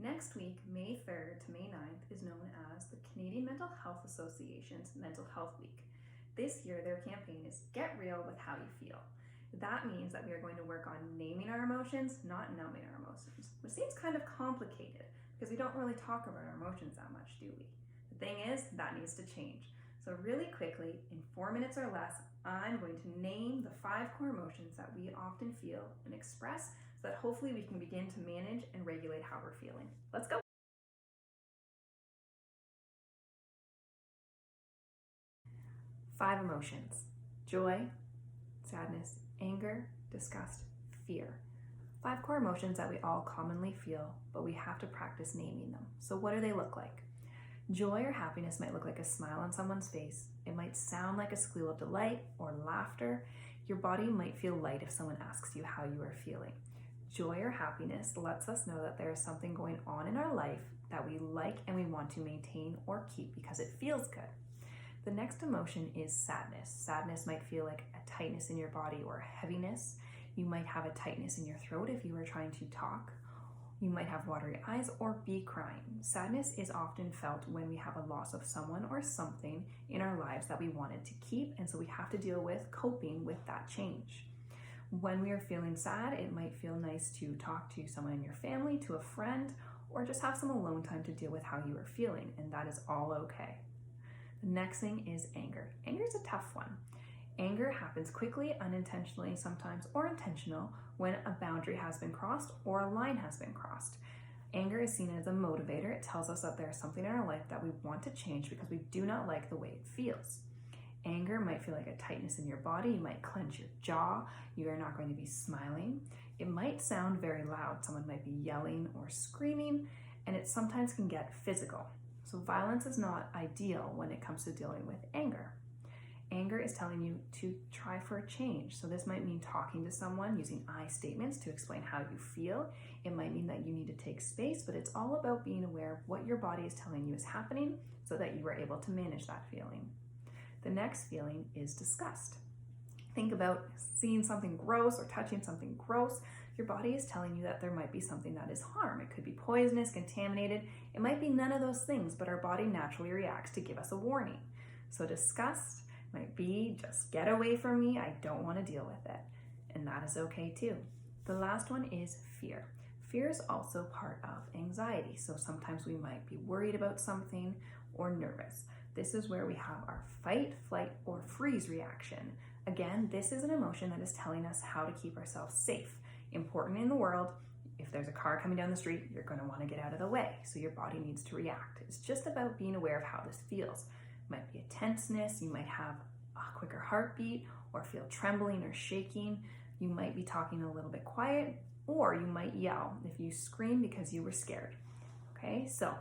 Next week, May 3rd to May 9th, is known as the Canadian Mental Health Association's Mental Health Week. This year, their campaign is Get Real with How You Feel. That means that we are going to work on naming our emotions, not numbing our emotions, which seems kind of complicated because we don't really talk about our emotions that much, do we? The thing is, that needs to change. So really quickly, in 4 minutes or less, I'm going to name the 5 core emotions that we often feel and express so that hopefully we can begin to manage and regulate how we're feeling. Let's go. Five emotions: joy, sadness, anger, disgust, fear. 5 core emotions that we all commonly feel, but we have to practice naming them. So what do they look like? Joy or happiness might look like a smile on someone's face. It might sound like a squeal of delight or laughter. Your body might feel light if someone asks you how you are feeling. Joy or happiness lets us know that there is something going on in our life that we like and we want to maintain or keep because it feels good. The next emotion is sadness. Sadness might feel like a tightness in your body or heaviness. You might have a tightness in your throat if you are trying to talk. You might have watery eyes or be crying. Sadness is often felt when we have a loss of someone or something in our lives that we wanted to keep, and so we have to deal with coping with that change. When we are feeling sad, it might feel nice to talk to someone in your family, to a friend, or just have some alone time to deal with how you are feeling, and that is all okay. The next thing is anger. Anger is a tough one. Anger happens quickly, unintentionally sometimes, or intentional when a boundary has been crossed or a line has been crossed. Anger is seen as a motivator. It tells us that there is something in our life that we want to change because we do not like the way it feels. Anger might feel like a tightness in your body. You might clench your jaw. You are not going to be smiling. It might sound very loud. Someone might be yelling or screaming, and it sometimes can get physical. So violence is not ideal when it comes to dealing with anger. Anger is telling you to try for a change. So this might mean talking to someone, using I statements to explain how you feel. It might mean that you need to take space, but it's all about being aware of what your body is telling you is happening so that you are able to manage that feeling. The next feeling is disgust. Think about seeing something gross or touching something gross. Your body is telling you that there might be something that is harm. It could be poisonous, contaminated. It might be none of those things, but our body naturally reacts to give us a warning. So disgust might be just get away from me. I don't want to deal with it. And that is okay too. The last one is fear. Fear is also part of anxiety. So sometimes we might be worried about something or nervous. This is where we have our fight, flight, or freeze reaction. Again, this is an emotion that is telling us how to keep ourselves safe. Important in the world, if there's a car coming down the street, you're going to want to get out of the way. So your body needs to react. It's just about being aware of how this feels. It might be a tenseness. You might have a quicker heartbeat or feel trembling or shaking. You might be talking a little bit quiet, or you might yell if you scream because you were scared. Okay, so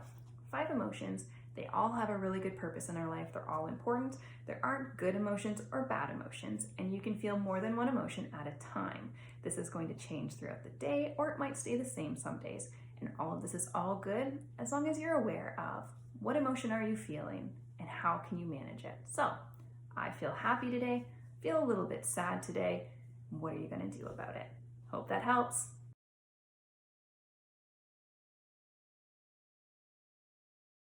5 emotions. They all have a really good purpose in our life. They're all important. There aren't good emotions or bad emotions, and you can feel more than one emotion at a time. This is going to change throughout the day, or it might stay the same some days. And all of this is all good as long as you're aware of what emotion are you feeling and how can you manage it. So I feel happy today, feel a little bit sad today. What are you going to do about it? Hope that helps.